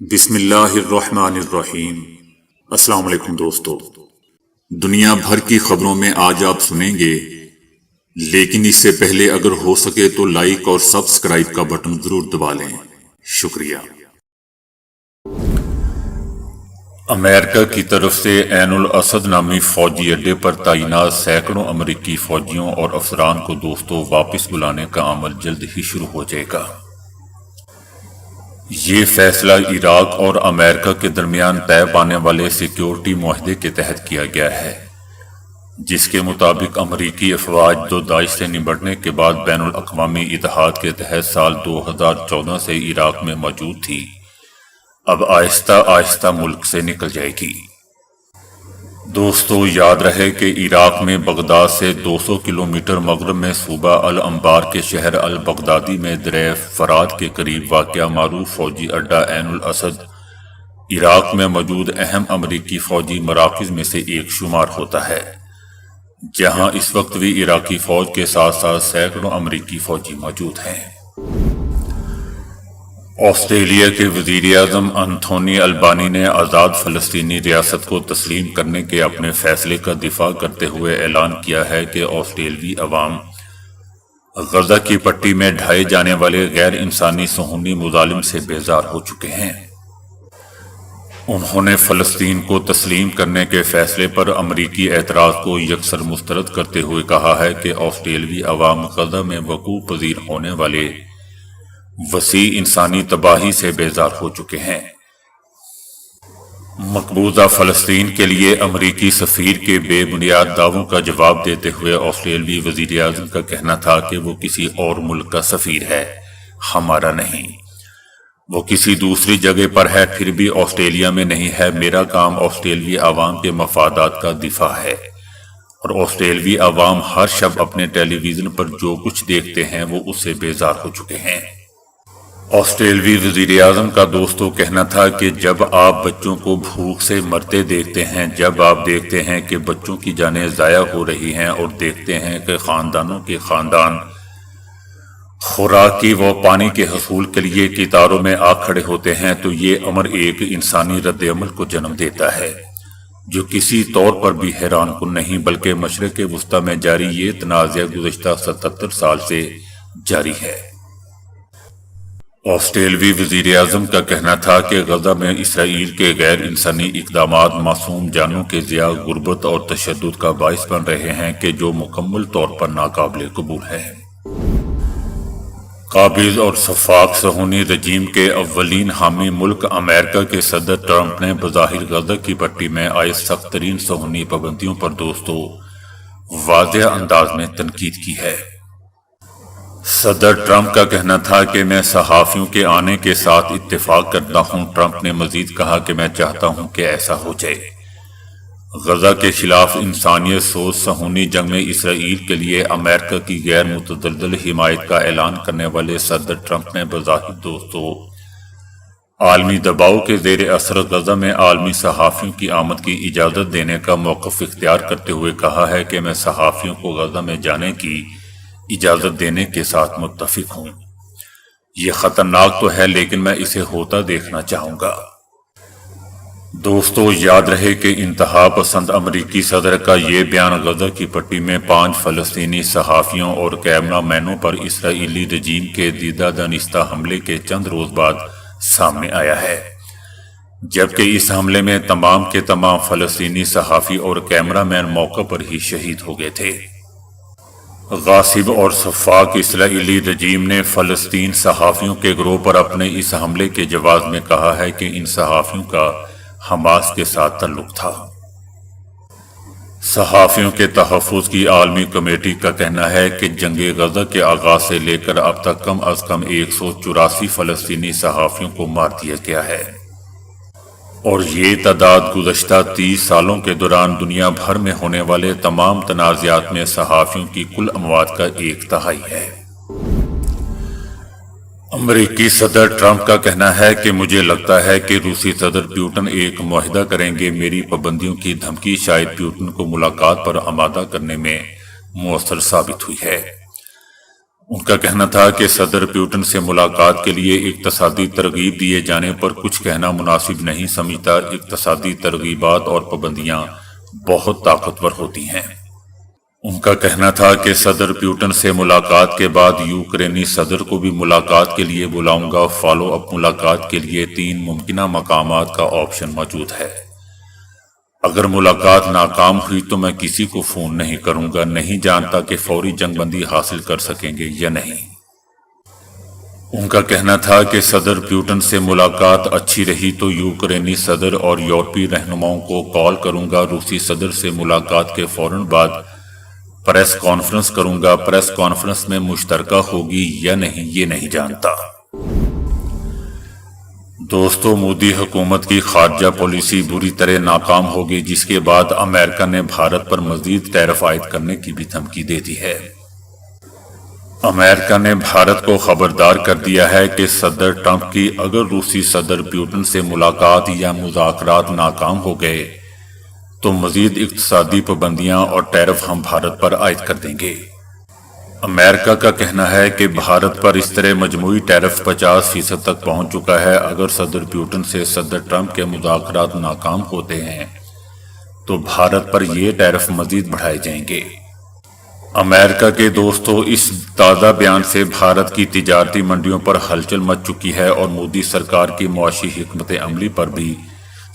بسم اللہ الرحمن الرحیم۔ السلام علیکم دوستو، دنیا بھر کی خبروں میں آج آپ سنیں گے، لیکن اس سے پہلے اگر ہو سکے تو لائک اور سبسکرائب کا بٹن ضرور دبا لیں۔ شکریہ۔ امریکہ کی طرف سے عین الاسد نامی فوجی اڈے پر تعینات سینکڑوں امریکی فوجیوں اور افسران کو دوستو واپس بلانے کا عمل جلد ہی شروع ہو جائے گا۔ یہ فیصلہ عراق اور امریکہ کے درمیان طے پانے والے سیکیورٹی معاہدے کے تحت کیا گیا ہے، جس کے مطابق امریکی افواج جو داعش سے نمٹنے کے بعد بین الاقوامی اتحاد کے تحت سال 2014 سے عراق میں موجود تھی، اب آہستہ آہستہ ملک سے نکل جائے گی۔ دوستو یاد رہے کہ عراق میں بغداد سے 200 کلومیٹر مغرب میں صوبہ الانبار کے شہر البغدادی میں دریائے فرات کے قریب واقع معروف فوجی اڈہ عین الاسد عراق میں موجود اہم امریکی فوجی مراکز میں سے ایک شمار ہوتا ہے، جہاں اس وقت بھی عراقی فوج کے ساتھ ساتھ سینکڑوں امریکی فوجی موجود ہیں۔ آسٹریلیا کے وزیر اعظم انتھونی البانی نے آزاد فلسطینی ریاست کو تسلیم کرنے کے اپنے فیصلے کا دفاع کرتے ہوئے اعلان کیا ہے کہ آسٹریلوی عوام غزہ کی پٹی میں ڈھائے جانے والے غیر انسانی صہیونی مظالم سے بیزار ہو چکے ہیں۔ انہوں نے فلسطین کو تسلیم کرنے کے فیصلے پر امریکی اعتراض کو یکسر مسترد کرتے ہوئے کہا ہے کہ آسٹریلوی عوام غزہ میں وقوع پذیر ہونے والے وسیع انسانی تباہی سے بیزار ہو چکے ہیں۔ مقبوضہ فلسطین کے لیے امریکی سفیر کے بے بنیاد دعووں کا جواب دیتے ہوئے آسٹریلوی وزیر اعظم کا کہنا تھا کہ وہ کسی اور ملک کا سفیر ہے، ہمارا نہیں۔ وہ کسی دوسری جگہ پر ہے، پھر بھی آسٹریلیا میں نہیں ہے۔ میرا کام آسٹریلوی عوام کے مفادات کا دفاع ہے، اور آسٹریلوی عوام ہر شب اپنے ٹیلی ویژن پر جو کچھ دیکھتے ہیں وہ اس سے بیزار ہو چکے ہیں۔ آسٹریلوی وزیر اعظم کا دوستو کہنا تھا کہ جب آپ بچوں کو بھوک سے مرتے دیکھتے ہیں، جب آپ دیکھتے ہیں کہ بچوں کی جانیں ضائع ہو رہی ہیں، اور دیکھتے ہیں کہ خاندانوں کے خاندان خوراک کی و پانی کے حصول کے لیے قطاروں میں آ کھڑے ہوتے ہیں، تو یہ امر ایک انسانی رد عمل کو جنم دیتا ہے جو کسی طور پر بھی حیران کن نہیں، بلکہ مشرق وسطی میں جاری یہ تنازع گزشتہ 77 سال سے جاری ہے۔ آسٹریلوی وزیر اعظم کا کہنا تھا کہ غزہ میں اسرائیل کے غیر انسانی اقدامات معصوم جانوں کے ضیاع، غربت اور تشدد کا باعث بن رہے ہیں کہ جو مکمل طور پر ناقابل قبول ہے۔ قابض اور شفاق صہیونی رجیم کے اولین حامی ملک امریکہ کے صدر ٹرمپ نے بظاہر غزہ کی پٹی میں عائد سخت ترین صہیونی پابندیوں پر دوستو واضح انداز میں تنقید کی ہے۔ صدر ٹرمپ کا کہنا تھا کہ میں صحافیوں کے آنے کے ساتھ اتفاق کرتا ہوں۔ ٹرمپ نے مزید کہا کہ میں چاہتا ہوں کہ ایسا ہو جائے۔ غزہ کے خلاف انسانیت سوز صہیونی جنگ میں اسرائیل کے لیے امریکہ کی غیر متزلزل حمایت کا اعلان کرنے والے صدر ٹرمپ نے بظاہر دوستو عالمی دباؤ کے زیر اثر غزہ میں عالمی صحافیوں کی آمد کی اجازت دینے کا موقف اختیار کرتے ہوئے کہا ہے کہ میں صحافیوں کو غزہ میں جانے کی اجازت دینے کے ساتھ متفق ہوں۔ یہ خطرناک تو ہے، لیکن میں اسے ہوتا دیکھنا چاہوں گا۔ دوستو یاد رہے کہ انتہا پسند امریکی صدر کا یہ بیان غزہ کی پٹی میں 5 فلسطینی صحافیوں اور کیمرہ مینوں پر اسرائیلی رجیم کے دیدہ دانستہ حملے کے چند روز بعد سامنے آیا ہے، جبکہ اس حملے میں تمام کے تمام فلسطینی صحافی اور کیمرہ مین موقع پر ہی شہید ہو گئے تھے۔ غاصب اور شفاق اسرائیلی رجیم نے فلسطین صحافیوں کے گروہ پر اپنے اس حملے کے جواز میں کہا ہے کہ ان صحافیوں کا حماس کے ساتھ تعلق تھا۔ صحافیوں کے تحفظ کی عالمی کمیٹی کا کہنا ہے کہ جنگ غزہ کے آغاز سے لے کر اب تک کم از کم 184 فلسطینی صحافیوں کو مار دیا گیا ہے، اور یہ تعداد گزشتہ 30 سالوں کے دوران دنیا بھر میں ہونے والے تمام تنازعات میں صحافیوں کی کل اموات کا 1/3 ہے۔ امریکی صدر ٹرمپ کا کہنا ہے کہ مجھے لگتا ہے کہ روسی صدر پیوٹن ایک معاہدہ کریں گے۔ میری پابندیوں کی دھمکی شاید پیوٹن کو ملاقات پر آمادہ کرنے میں مؤثر ثابت ہوئی ہے۔ ان کا کہنا تھا کہ صدر پیوٹن سے ملاقات کے لیے اقتصادی ترغیب دیے جانے پر کچھ کہنا مناسب نہیں سمجھتا۔ اقتصادی ترغیبات اور پابندیاں بہت طاقتور ہوتی ہیں۔ ان کا کہنا تھا کہ صدر پیوٹن سے ملاقات کے بعد یوکرینی صدر کو بھی ملاقات کے لیے بلاؤں گا۔ فالو اپ ملاقات کے لیے 3 ممکنہ مقامات کا آپشن موجود ہے۔ اگر ملاقات ناکام ہوئی تو میں کسی کو فون نہیں کروں گا۔ نہیں جانتا کہ فوری جنگ بندی حاصل کر سکیں گے یا نہیں۔ ان کا کہنا تھا کہ صدر پیوٹن سے ملاقات اچھی رہی تو یوکرینی صدر اور یورپی رہنماؤں کو کال کروں گا۔ روسی صدر سے ملاقات کے فوراً بعد پریس کانفرنس کروں گا۔ پریس کانفرنس میں مشترکہ ہوگی یا نہیں یہ نہیں جانتا۔ دوستو، مودی حکومت کی خارجہ پالیسی بری طرح ناکام ہوگی، جس کے بعد امریکہ نے بھارت پر مزید ٹیرف عائد کرنے کی بھی دھمکی دے دی ہے۔ امریکہ نے بھارت کو خبردار کر دیا ہے کہ صدر ٹرمپ کی اگر روسی صدر پیوٹن سے ملاقات یا مذاکرات ناکام ہو گئے تو مزید اقتصادی پابندیاں اور ٹیرف ہم بھارت پر عائد کر دیں گے۔ امریکہ کا کہنا ہے کہ بھارت پر اس طرح مجموعی ٹیرف 50% تک پہنچ چکا ہے۔ اگر صدر پیوٹن سے صدر ٹرمپ کے مذاکرات ناکام ہوتے ہیں تو بھارت پر یہ ٹیرف مزید بڑھائے جائیں گے۔ امریکہ کے دوستو، اس تازہ بیان سے بھارت کی تجارتی منڈیوں پر ہلچل مچ چکی ہے اور مودی سرکار کی معاشی حکمت عملی پر بھی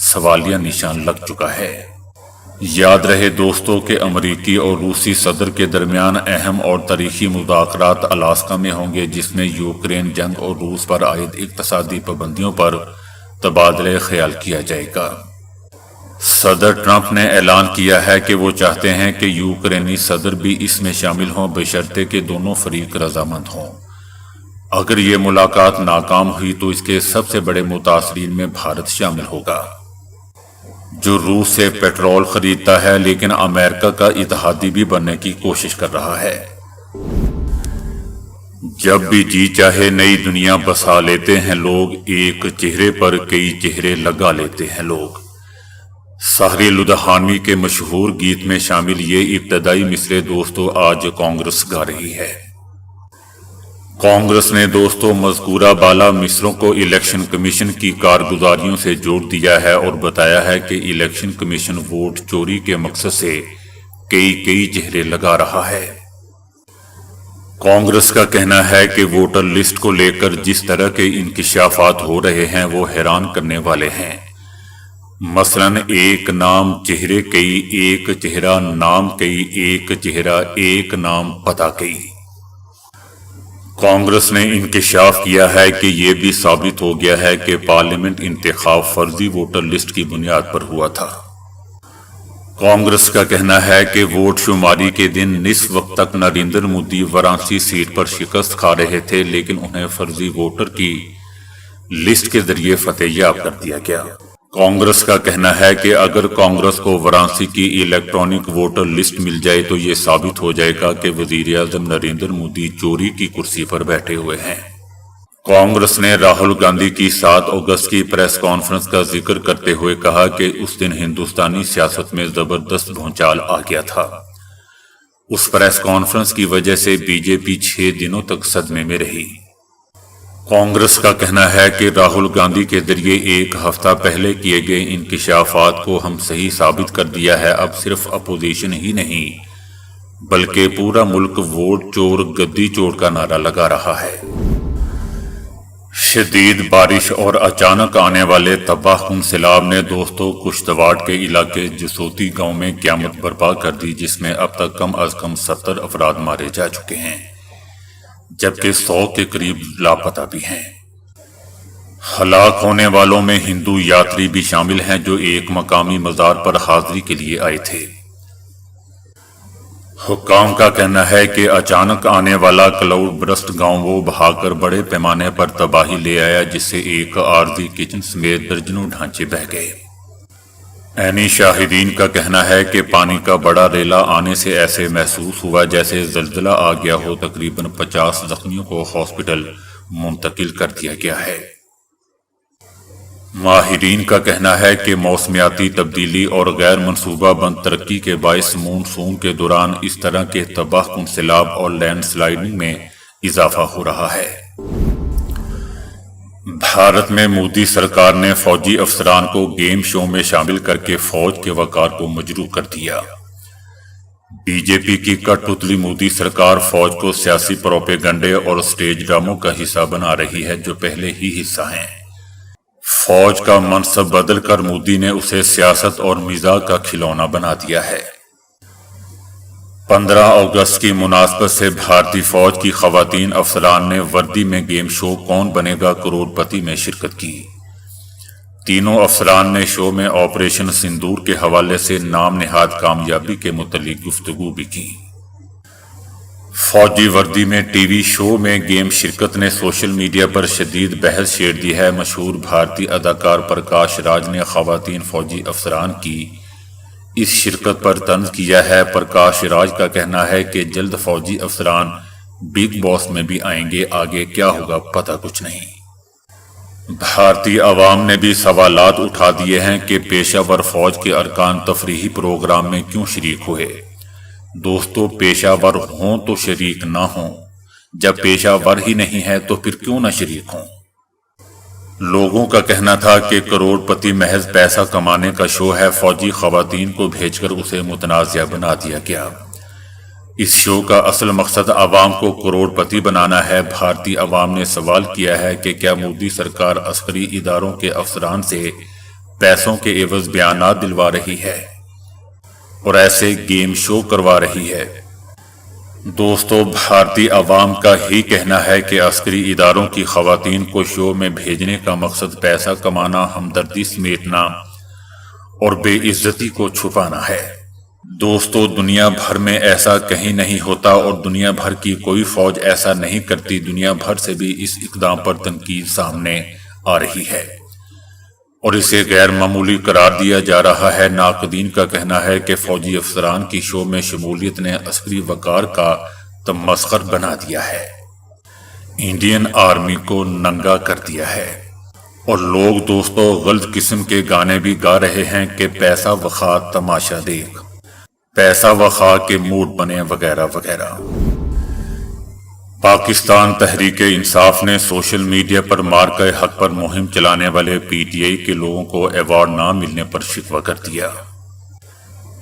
سوالیہ نشان لگ چکا ہے۔ یاد رہے دوستو کہ امریکی اور روسی صدر کے درمیان اہم اور تاریخی مذاکرات الاسکا میں ہوں گے، جس میں یوکرین جنگ اور روس پر عائد اقتصادی پابندیوں پر تبادلہ خیال کیا جائے گا۔ صدر ٹرمپ نے اعلان کیا ہے کہ وہ چاہتے ہیں کہ یوکرینی صدر بھی اس میں شامل ہوں، بشرطے کہ دونوں فریق رضامند ہوں۔ اگر یہ ملاقات ناکام ہوئی تو اس کے سب سے بڑے متاثرین میں بھارت شامل ہوگا، جو روس سے پیٹرول خریدتا ہے لیکن امریکہ کا اتحادی بھی بننے کی کوشش کر رہا ہے۔ جب بھی جی چاہے نئی دنیا بسا لیتے ہیں لوگ، ایک چہرے پر کئی چہرے لگا لیتے ہیں لوگ۔ سحری لدھیانوی کے مشہور گیت میں شامل یہ ابتدائی مصرے دوستو آج کانگریس گا رہی ہے۔ کانگریس نے دوستو مذکورہ بالا مصروں کو الیکشن کمیشن کی کارگزاریوں سے جوڑ دیا ہے اور بتایا ہے کہ الیکشن کمیشن ووٹ چوری کے مقصد سے کئی چہرے لگا رہا ہے۔ کانگریس کا کہنا ہے کہ ووٹر لسٹ کو لے کر جس طرح کے انکشافات ہو رہے ہیں وہ حیران کرنے والے ہیں۔ مثلاً ایک نام چہرے کئی، ایک چہرہ نام کئی، ایک چہرہ ایک نام پتہ کئی۔ کانگریس نے انکشاف کیا ہے کہ یہ بھی ثابت ہو گیا ہے کہ پارلیمنٹ انتخاب فرضی ووٹر لسٹ کی بنیاد پر ہوا تھا۔ کانگریس کا کہنا ہے کہ ووٹ شماری کے دن نصف وقت تک نریندر مودی وارانسی سیٹ پر شکست کھا رہے تھے، لیکن انہیں فرضی ووٹر کی لسٹ کے ذریعے فتح یاب کر دیا گیا۔ کانگریس کا کہنا ہے کہ اگر کانگریس کو وارانسی کی الیکٹرانک ووٹر لسٹ مل جائے تو یہ ثابت ہو جائے گا کہ وزیر اعظم نریندر مودی چوری کی کرسی پر بیٹھے ہوئے ہیں۔ کانگریس نے راہل گاندھی کی 7 اگست کی پریس کانفرنس کا ذکر کرتے ہوئے کہا کہ اس دن ہندوستانی سیاست میں زبردست بھونچال آ گیا تھا۔ اس پریس کانفرنس کی وجہ سے بی جے پی 6 دنوں تک صدمے میں رہی۔ کانگریس کا کہنا ہے کہ راہل گاندھی کے ذریعے 1 ہفتہ پہلے کیے گئے انکشافات کو ہم صحیح ثابت کر دیا ہے۔ اب صرف اپوزیشن ہی نہیں بلکہ پورا ملک ووٹ چور گدی چور کا نعرہ لگا رہا ہے۔ شدید بارش اور اچانک آنے والے تباہ کن سیلاب نے دوستو کشتواڑ کے علاقے جسوتی گاؤں میں قیامت برپا کر دی، جس میں اب تک کم از کم 70 افراد مارے جا چکے ہیں، جبکہ 100 کے قریب لاپتہ بھی ہیں۔ ہلاک ہونے والوں میں ہندو یاتری بھی شامل ہیں جو ایک مقامی مزار پر حاضری کے لیے آئے تھے۔ حکام کا کہنا ہے کہ اچانک آنے والا کلاؤڈ برسٹ گاؤں وہ بہا کر بڑے پیمانے پر تباہی لے آیا، جس سے ایک عارضی کچن سمیت درجنوں ڈھانچے بہہ گئے۔ عینی شاہدین کا کہنا ہے کہ پانی کا بڑا ریلا آنے سے ایسے محسوس ہوا جیسے زلزلہ آ گیا ہو۔ تقریباً 50 زخمیوں کو ہاسپٹل منتقل کر دیا گیا ہے۔ ماہرین کا کہنا ہے کہ موسمیاتی تبدیلی اور غیر منصوبہ بند ترقی کے باعث مون سون کے دوران اس طرح کے تباہ کن سیلاب اور لینڈ سلائڈنگ میں اضافہ ہو رہا ہے۔ بھارت میں مودی سرکار نے فوجی افسران کو گیم شو میں شامل کر کے فوج کے وقار کو مجروح کر دیا۔ بی جے پی کی کٹ پتلی مودی سرکار فوج کو سیاسی پروپیگنڈے اور سٹیج ڈراموں کا حصہ بنا رہی ہے جو پہلے ہی حصہ ہیں۔ فوج کا منصب بدل کر مودی نے اسے سیاست اور مزاح کا کھلونا بنا دیا ہے۔ 15 اگست کی مناسبت سے بھارتی فوج کی خواتین افسران نے وردی میں گیم شو کون بنے گا کروڑ پتی میں شرکت کی۔ تینوں افسران نے شو میں آپریشن سندور کے حوالے سے نام نہاد کامیابی کے متعلق گفتگو بھی کی۔ فوجی وردی میں ٹی وی شو میں گیم شرکت نے سوشل میڈیا پر شدید بحث چھیڑ دی ہے۔ مشہور بھارتی اداکار پرکاش راج نے خواتین فوجی افسران کی اس شرکت پر طنز کیا ہے۔ پرکاش راج کا کہنا ہے کہ جلد فوجی افسران بگ باس میں بھی آئیں گے، آگے کیا ہوگا پتہ کچھ نہیں۔ بھارتی عوام نے بھی سوالات اٹھا دیے ہیں کہ پیشہ ور فوج کے ارکان تفریحی پروگرام میں کیوں شریک ہوئے۔ دوستو، پیشہ ور ہوں تو شریک نہ ہوں، جب پیشہ ور ہی نہیں ہے تو پھر کیوں نہ شریک ہوں۔ لوگوں کا کہنا تھا کہ کروڑ پتی محض پیسہ کمانے کا شو ہے، فوجی خواتین کو بھیج کر اسے متنازع بنا دیا گیا۔ اس شو کا اصل مقصد عوام کو کروڑ پتی بنانا ہے۔ بھارتی عوام نے سوال کیا ہے کہ کیا مودی سرکار عسکری اداروں کے افسران سے پیسوں کے عوض بیانات دلوا رہی ہے اور ایسے گیم شو کروا رہی ہے؟ دوستو، بھارتی عوام کا ہی کہنا ہے کہ عسکری اداروں کی خواتین کو شو میں بھیجنے کا مقصد پیسہ کمانا، ہمدردی سمیٹنا اور بے عزتی کو چھپانا ہے۔ دوستو، دنیا بھر میں ایسا کہیں نہیں ہوتا اور دنیا بھر کی کوئی فوج ایسا نہیں کرتی۔ دنیا بھر سے بھی اس اقدام پر تنقید سامنے آ رہی ہے اور اسے غیر معمولی قرار دیا جا رہا ہے۔ ناقدین کا کہنا ہے کہ فوجی افسران کی شو میں شمولیت نے عسکری وقار کا تمسخر بنا دیا ہے، انڈین آرمی کو ننگا کر دیا ہے، اور لوگ دوستو غلط قسم کے گانے بھی گا رہے ہیں کہ پیسہ وخا تماشا دیکھ، پیسہ وخا کے موڈ بنے وغیرہ وغیرہ۔ پاکستان تحریک انصاف نے سوشل میڈیا پر مارکہ حق پر مہم چلانے والے پی ٹی آئی کے لوگوں کو ایوارڈ نہ ملنے پر شکوہ کر دیا۔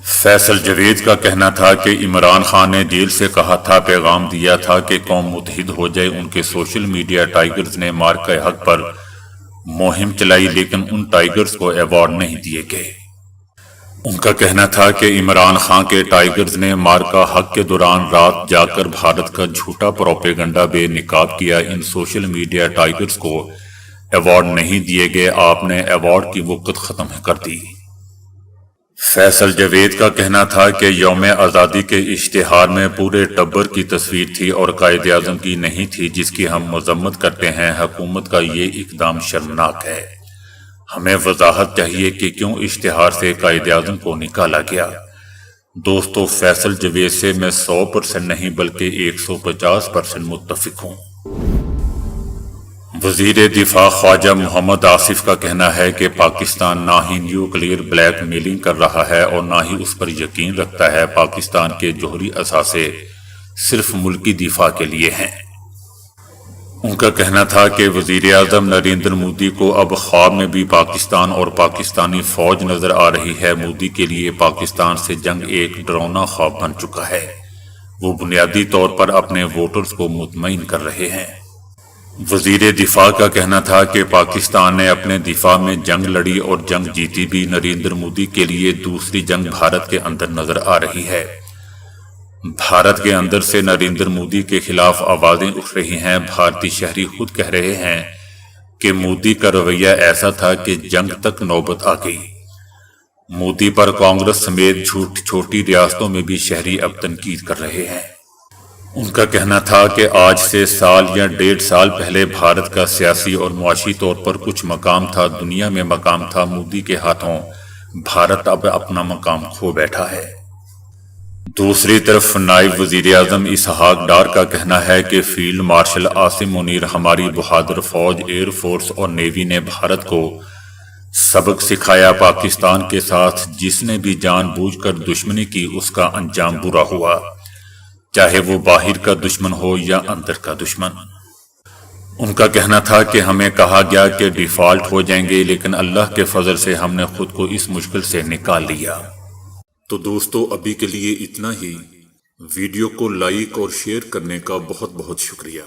فیصل جاوید کا کہنا تھا کہ عمران خان نے جیل سے کہا تھا، پیغام دیا تھا کہ قوم متحد ہو جائے۔ ان کے سوشل میڈیا ٹائیگرز نے مارکہ حق پر مہم چلائی لیکن ان ٹائیگرز کو ایوارڈ نہیں دیے گئے۔ ان کا کہنا تھا کہ عمران خان کے ٹائیگرز نے مارکہ حق کے دوران رات جا کر بھارت کا جھوٹا پروپیگنڈا بے نقاب کیا۔ ان سوشل میڈیا ٹائیگرز کو ایوارڈ نہیں دیے گئے، آپ نے ایوارڈ کی وقت ختم کر دی۔ فیصل جاوید کا کہنا تھا کہ یوم آزادی کے اشتہار میں پورے ٹبر کی تصویر تھی اور قائد اعظم کی نہیں تھی، جس کی ہم مذمت کرتے ہیں۔ حکومت کا یہ اقدام شرمناک ہے، ہمیں وضاحت چاہیے کہ کیوں اشتہار سے قائد اعظم کو نکالا گیا۔ دوستو، فیصل جاوید سے میں 100% نہیں بلکہ 150% متفق ہوں۔ وزیر دفاع خواجہ محمد آصف کا کہنا ہے کہ پاکستان نہ ہی نیوکلیئر بلیک میلنگ کر رہا ہے اور نہ ہی اس پر یقین رکھتا ہے۔ پاکستان کے جوہری اثاثے صرف ملکی دفاع کے لیے ہیں۔ ان کا کہنا تھا کہ وزیر اعظم نریندر مودی کو اب خواب میں بھی پاکستان اور پاکستانی فوج نظر آ رہی ہے۔ مودی کے لیے پاکستان سے جنگ ایک ڈراؤنا خواب بن چکا ہے۔ وہ بنیادی طور پر اپنے ووٹرز کو مطمئن کر رہے ہیں۔ وزیر دفاع کا کہنا تھا کہ پاکستان نے اپنے دفاع میں جنگ لڑی اور جنگ جیتی بھی۔ نریندر مودی کے لیے دوسری جنگ بھارت کے اندر نظر آ رہی ہے۔ بھارت کے اندر سے نریندر مودی کے خلاف آوازیں اٹھ رہی ہیں۔ بھارتی شہری خود کہہ رہے ہیں کہ مودی کا رویہ ایسا تھا کہ جنگ تک نوبت آ گئی۔ مودی پر کانگریس سمیت چھوٹی ریاستوں میں بھی شہری اب تنقید کر رہے ہیں۔ ان کا کہنا تھا کہ آج سے سال یا 1.5 سال پہلے بھارت کا سیاسی اور معاشی طور پر کچھ مقام تھا، دنیا میں مقام تھا۔ مودی کے ہاتھوں بھارت اب اپنا مقام کھو بیٹھا ہے۔ دوسری طرف نائب وزیر اعظم اسحاق ڈار کا کہنا ہے کہ فیلڈ مارشل عاصم منیر، ہماری بہادر فوج، ایئر فورس اور نیوی نے بھارت کو سبق سکھایا۔ پاکستان کے ساتھ جس نے بھی جان بوجھ کر دشمنی کی اس کا انجام برا ہوا۔ چاہے وہ باہر کا دشمن ہو یا اندر کا دشمن۔ ان کا کہنا تھا کہ ہمیں کہا گیا کہ ڈیفالٹ ہو جائیں گے، لیکن اللہ کے فضل سے ہم نے خود کو اس مشکل سے نکال لیا۔ تو دوستو، ابھی کے لیے اتنا ہی۔ ویڈیو کو لائک اور شیئر کرنے کا بہت بہت شکریہ۔